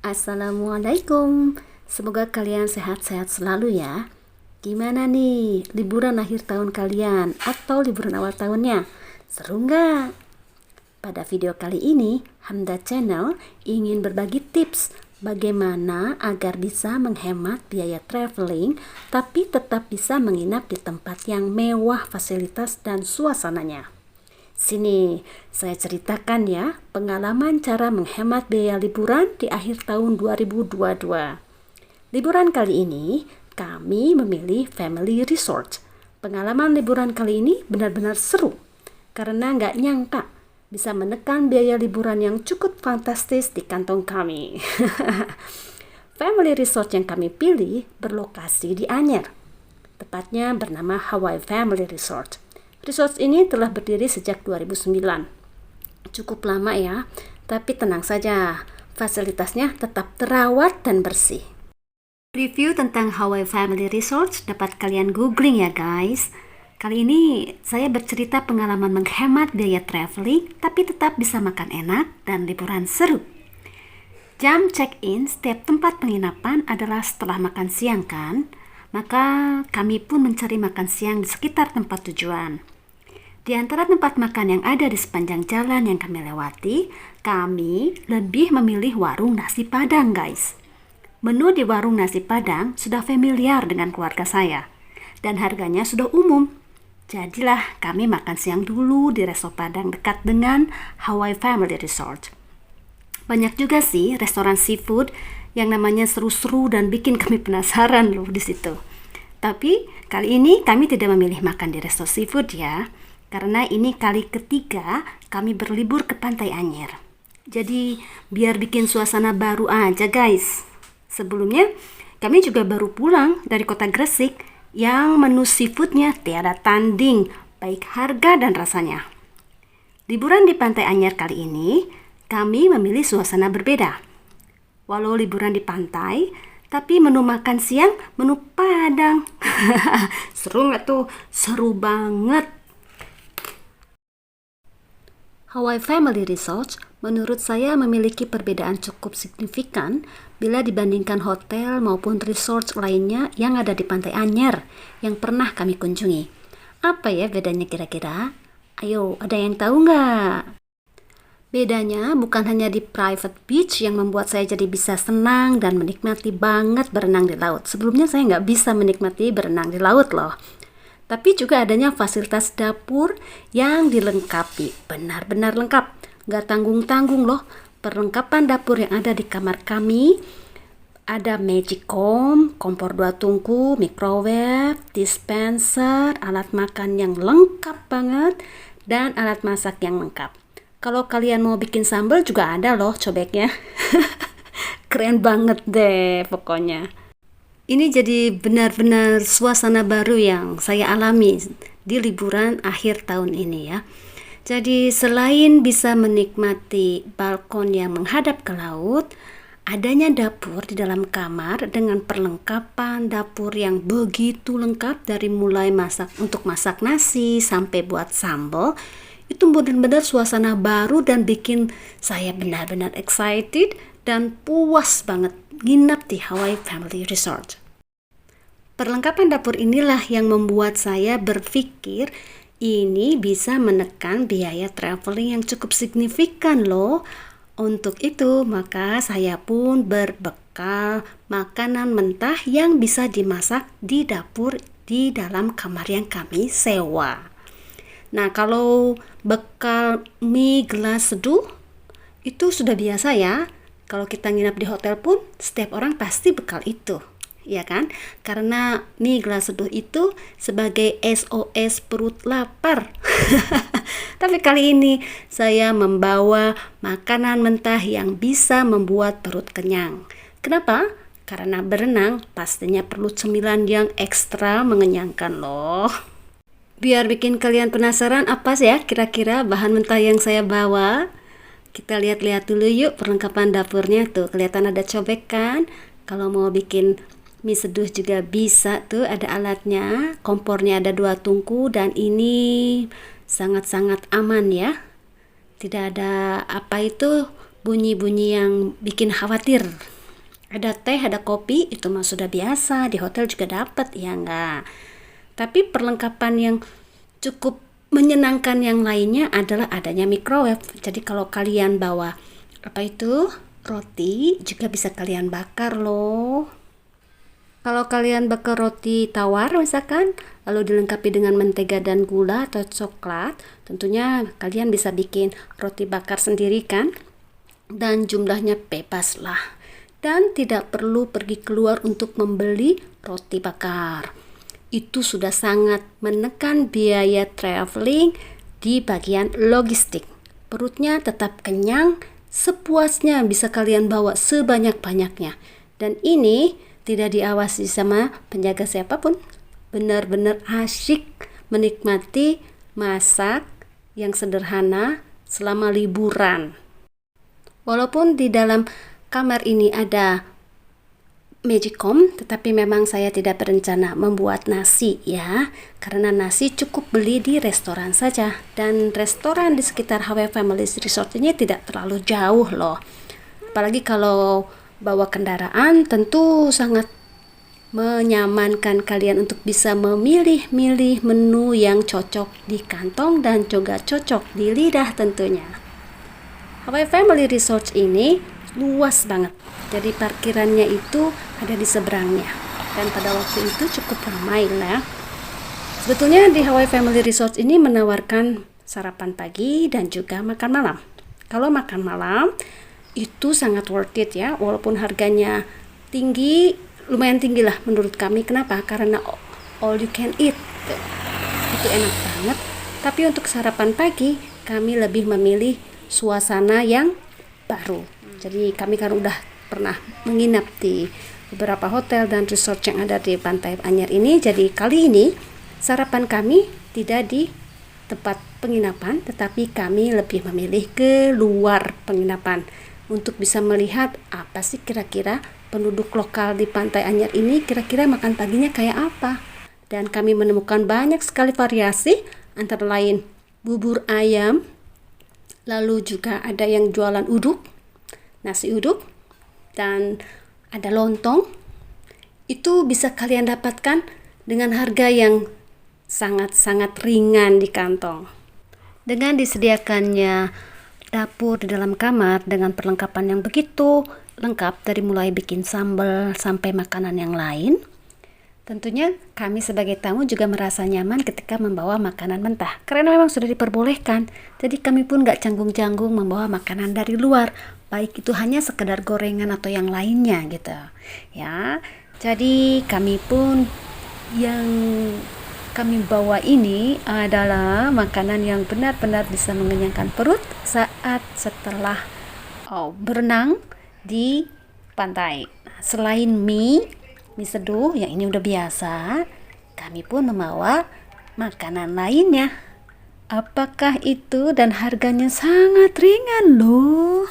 Assalamualaikum. Semoga kalian sehat-sehat selalu ya. Gimana nih liburan akhir tahun kalian atau liburan awal tahunnya? Seru nggak? Pada video kali ini, Hamda Channel ingin berbagi tips bagaimana agar bisa menghemat biaya traveling tapi tetap bisa menginap di tempat yang mewah fasilitas dan suasananya. Sini, saya ceritakan ya pengalaman cara menghemat biaya liburan di akhir tahun 2022. Liburan kali ini, kami memilih family resort. Pengalaman liburan kali ini benar-benar seru, karena nggak nyangka bisa menekan biaya liburan yang cukup fantastis di kantong kami. Family resort yang kami pilih berlokasi di Anyer, tepatnya bernama Hawaii Family Resort. Resort ini telah berdiri sejak 2009. Cukup lama ya, tapi tenang saja, fasilitasnya tetap terawat dan bersih. Review tentang Hawaii Family Resort dapat kalian googling ya guys. Kali ini saya bercerita pengalaman menghemat biaya traveling, tapi tetap bisa makan enak dan liburan seru. Jam check-in setiap tempat penginapan adalah setelah makan siang kan? Maka kami pun mencari makan siang di sekitar tempat tujuan. Di antara tempat makan yang ada di sepanjang jalan yang kami lewati, kami lebih memilih warung nasi Padang guys. Menu di warung nasi Padang sudah familiar dengan keluarga saya, dan harganya sudah umum. Jadilah kami makan siang dulu di resto Padang dekat dengan Hawaii Family Resort. Banyak juga sih restoran seafood yang namanya seru-seru dan bikin kami penasaran loh di situ. Tapi kali ini kami tidak memilih makan di resto seafood ya, karena ini kali ketiga kami berlibur ke Pantai Anyer. Jadi biar bikin suasana baru aja guys. Sebelumnya kami juga baru pulang dari kota Gresik yang menu seafoodnya tiada tanding, baik harga dan rasanya. Liburan di Pantai Anyer kali ini kami memilih suasana berbeda. Walau liburan di pantai, tapi menu makan siang menu Padang. Seru nggak tuh? Seru banget. Hawaii Family Resort menurut saya memiliki perbedaan cukup signifikan bila dibandingkan hotel maupun resort lainnya yang ada di Pantai Anyer yang pernah kami kunjungi. Apa ya bedanya kira-kira? Ayo, ada yang tahu nggak? Bedanya bukan hanya di private beach yang membuat saya jadi bisa senang dan menikmati banget berenang di laut. Sebelumnya saya nggak bisa menikmati berenang di laut loh. Tapi juga adanya fasilitas dapur yang dilengkapi. Benar-benar lengkap. Nggak tanggung-tanggung loh. Perlengkapan dapur yang ada di kamar kami. Ada magicom, kompor 2 tungku, microwave, dispenser, alat makan yang lengkap banget, dan alat masak yang lengkap. Kalau kalian mau bikin sambal juga ada loh cobeknya. Keren banget deh pokoknya. Ini jadi benar-benar suasana baru yang saya alami di liburan akhir tahun ini ya. Jadi selain bisa menikmati balkon yang menghadap ke laut, adanya dapur di dalam kamar dengan perlengkapan dapur yang begitu lengkap dari mulai untuk masak nasi sampai buat sambal. Itu benar-benar suasana baru dan bikin saya benar-benar excited dan puas banget nginap di Hawaii Family Resort. Perlengkapan dapur inilah yang membuat saya berpikir ini bisa menekan biaya traveling yang cukup signifikan loh. Untuk itu maka saya pun berbekal makanan mentah yang bisa dimasak di dapur di dalam kamar yang kami sewa. Nah, kalau bekal mie gelas seduh itu sudah biasa ya. Kalau kita nginap di hotel pun setiap orang pasti bekal itu, ya kan? Karena mie gelas seduh itu sebagai SOS perut lapar. Tapi kali ini saya membawa makanan mentah yang bisa membuat perut kenyang. Kenapa? Karena berenang pastinya perlu cemilan yang ekstra mengenyangkan loh. Biar bikin kalian penasaran apa sih ya kira-kira bahan mentah yang saya bawa. Kita lihat-lihat dulu yuk perlengkapan dapurnya tuh. Kelihatan ada cobek kan? Kalau mau bikin mie seduh juga bisa tuh, ada alatnya. Kompornya ada 2 tungku dan ini sangat-sangat aman ya. Tidak ada bunyi-bunyi yang bikin khawatir. Ada teh, ada kopi, itu mah sudah biasa, di hotel juga dapat, ya enggak? Tapi perlengkapan yang cukup menyenangkan yang lainnya adalah adanya microwave. Jadi kalau kalian bawa roti, juga bisa kalian bakar loh. Kalau kalian bakar roti tawar misalkan, lalu dilengkapi dengan mentega dan gula atau coklat, tentunya kalian bisa bikin roti bakar sendiri kan? Dan jumlahnya bebas lah. Dan tidak perlu pergi keluar untuk membeli roti bakar. Itu sudah sangat menekan biaya traveling di bagian logistik. Perutnya tetap kenyang, sepuasnya bisa kalian bawa sebanyak-banyaknya. Dan ini tidak diawasi sama penjaga siapapun. Benar-benar asyik menikmati masak yang sederhana selama liburan. Walaupun di dalam kamar ini ada Magicom, tetapi memang saya tidak berencana membuat nasi ya, karena nasi cukup beli di restoran saja, dan restoran di sekitar Hawaii Family Resort ini tidak terlalu jauh loh. Apalagi kalau bawa kendaraan, tentu sangat menyamankan kalian untuk bisa memilih-milih menu yang cocok di kantong dan juga cocok di lidah tentunya. Hawaii Family Resort ini luas banget, jadi parkirannya itu ada di seberangnya, dan pada waktu itu cukup ramai lah. Sebetulnya di Hawaii Family Resort ini menawarkan sarapan pagi dan juga makan malam. Kalau makan malam itu sangat worth it ya, walaupun harganya tinggi, lumayan tinggi lah menurut kami. Kenapa? Karena all you can eat, itu enak banget. Tapi untuk sarapan pagi kami lebih memilih suasana yang baru. Jadi kami kan udah pernah menginap di beberapa hotel dan resort yang ada di Pantai Anyer ini. Jadi kali ini sarapan kami tidak di tempat penginapan, tetapi kami lebih memilih keluar penginapan untuk bisa melihat apa sih kira-kira penduduk lokal di Pantai Anyer ini kira-kira makan paginya kayak apa. Dan kami menemukan banyak sekali variasi, antara lain bubur ayam, lalu juga ada yang jualan uduk, nasi uduk, dan ada lontong. Itu bisa kalian dapatkan dengan harga yang sangat-sangat ringan di kantong. Dengan disediakannya dapur di dalam kamar dengan perlengkapan yang begitu lengkap, dari mulai bikin sambal sampai makanan yang lain, tentunya kami sebagai tamu juga merasa nyaman ketika membawa makanan mentah, karena memang sudah diperbolehkan. Jadi kami pun gak canggung-canggung membawa makanan dari luar, baik itu hanya sekedar gorengan atau yang lainnya gitu ya. Jadi kami pun yang kami bawa ini adalah makanan yang benar-benar bisa mengenyangkan perut saat setelah berenang di pantai. Selain mie seduh yang ini udah biasa, kami pun membawa makanan lainnya. Apakah itu, dan harganya sangat ringan loh.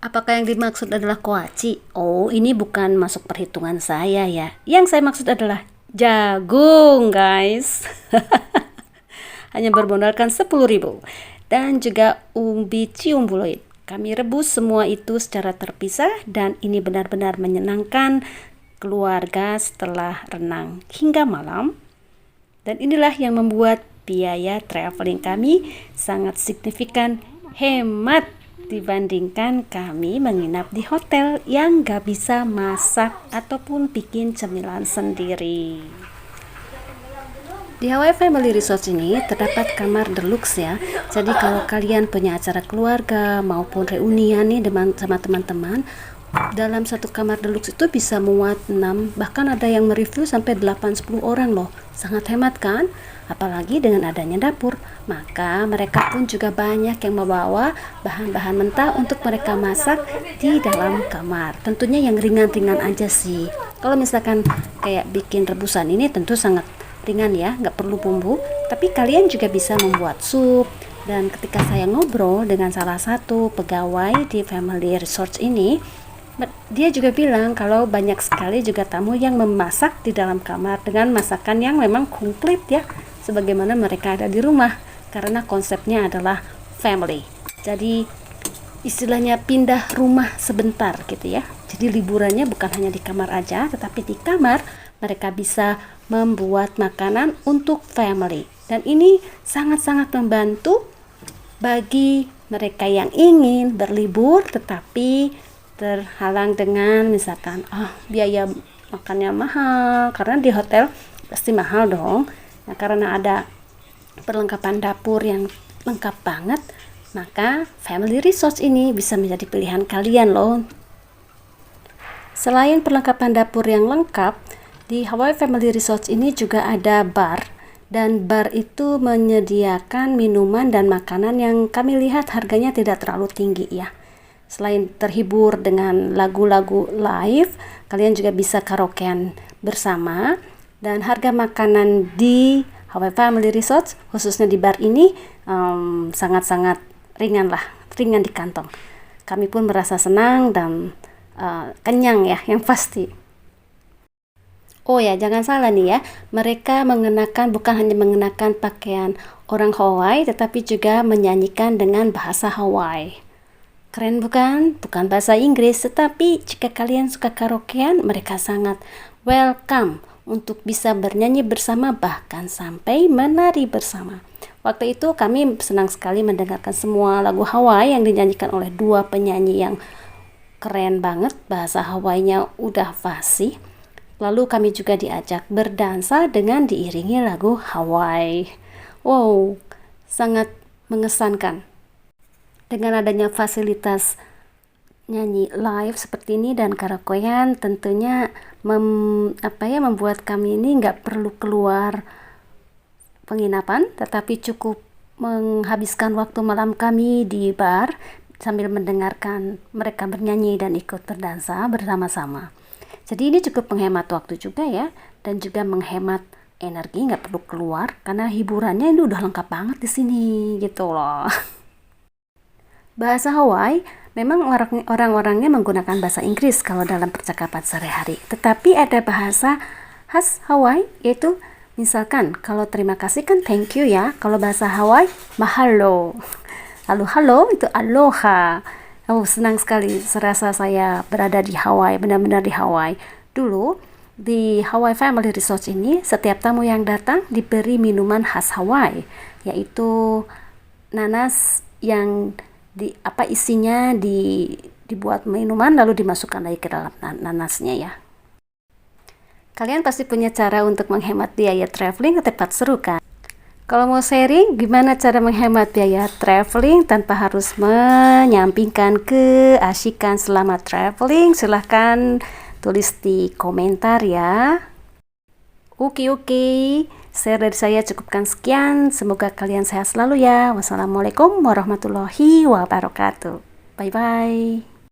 Apakah yang dimaksud adalah koaci? Oh, ini bukan masuk perhitungan saya ya. Yang saya maksud adalah jagung, guys. Hanya bermodalkan 10.000. Dan juga umbi ciumbuloid. Kami rebus semua itu secara terpisah, dan ini benar-benar menyenangkan keluarga setelah renang hingga malam. Dan inilah yang membuat biaya traveling kami sangat signifikan hemat dibandingkan kami menginap di hotel yang gak bisa masak ataupun bikin cemilan sendiri. Di Hawaii Family Resort ini terdapat kamar deluxe ya. Jadi kalau kalian punya acara keluarga maupun reunian nih sama teman-teman, dalam satu kamar deluxe itu bisa muat 6, bahkan ada yang mereview sampai 8-10 orang loh. Sangat hemat kan? Apalagi dengan adanya dapur, maka mereka pun juga banyak yang membawa bahan-bahan mentah untuk mereka masak di dalam kamar. Tentunya yang ringan-ringan aja sih. Kalau misalkan kayak bikin rebusan ini tentu sangat ringan ya, nggak perlu bumbu. Tapi kalian juga bisa membuat sup. Dan ketika saya ngobrol dengan salah satu pegawai di Family Resort ini, dia juga bilang kalau banyak sekali juga tamu yang memasak di dalam kamar dengan masakan yang memang komplit ya, sebagaimana mereka ada di rumah, karena konsepnya adalah family. Jadi istilahnya pindah rumah sebentar gitu ya. Jadi liburannya bukan hanya di kamar aja, tetapi di kamar mereka bisa membuat makanan untuk family. Dan ini sangat-sangat membantu bagi mereka yang ingin berlibur tetapi terhalang dengan misalkan biaya makannya mahal, karena di hotel pasti mahal dong. Nah, karena ada perlengkapan dapur yang lengkap banget, maka family resort ini bisa menjadi pilihan kalian loh. Selain perlengkapan dapur yang lengkap, di Hawaii Family Resort ini juga ada bar, dan bar itu menyediakan minuman dan makanan yang kami lihat harganya tidak terlalu tinggi ya. Selain terhibur dengan lagu-lagu live, kalian juga bisa karaokean bersama, dan harga makanan di Hawaii Family Resort khususnya di bar ini sangat-sangat ringan di kantong. Kami pun merasa senang dan kenyang ya, yang pasti. Oh ya, jangan salah nih ya, mereka bukan hanya mengenakan pakaian orang Hawaii, tetapi juga menyanyikan dengan bahasa Hawaii. Keren bukan? Bukan bahasa Inggris, tetapi jika kalian suka karaokean, mereka sangat welcome untuk bisa bernyanyi bersama, bahkan sampai menari bersama. Waktu itu kami senang sekali mendengarkan semua lagu Hawaii yang dinyanyikan oleh dua penyanyi yang keren banget, bahasa Hawaiinya udah fasih. Lalu kami juga diajak berdansa dengan diiringi lagu Hawaii. Wow, sangat mengesankan. Dengan adanya fasilitas nyanyi live seperti ini dan karaokean, tentunya membuat kami ini nggak perlu keluar penginapan, tetapi cukup menghabiskan waktu malam kami di bar sambil mendengarkan mereka bernyanyi dan ikut berdansa bersama-sama. Jadi ini cukup menghemat waktu juga ya, dan juga menghemat energi, nggak perlu keluar karena hiburannya ini udah lengkap banget di sini gitu loh. Bahasa Hawaii memang orang-orangnya menggunakan bahasa Inggris kalau dalam percakapan sehari-hari, tetapi ada bahasa khas Hawaii, yaitu misalkan kalau terima kasih kan thank you ya, kalau bahasa Hawaii mahalo, lalu halo itu aloha. Oh, senang sekali serasa saya berada di Hawaii, benar-benar di Hawaii. Dulu di Hawaii Family Resort ini, setiap tamu yang datang diberi minuman khas Hawaii, yaitu nanas yang isinya dibuat minuman lalu dimasukkan lagi ke dalam nanasnya ya. Kalian pasti punya cara untuk menghemat biaya traveling, tepat seru kan? Kalau mau sharing gimana cara menghemat biaya traveling tanpa harus menyampingkan keasikan selama traveling, silahkan tulis di komentar ya. Oke, share dari saya cukupkan sekian. Semoga kalian sehat selalu ya. Wassalamualaikum warahmatullahi wabarakatuh. Bye-bye.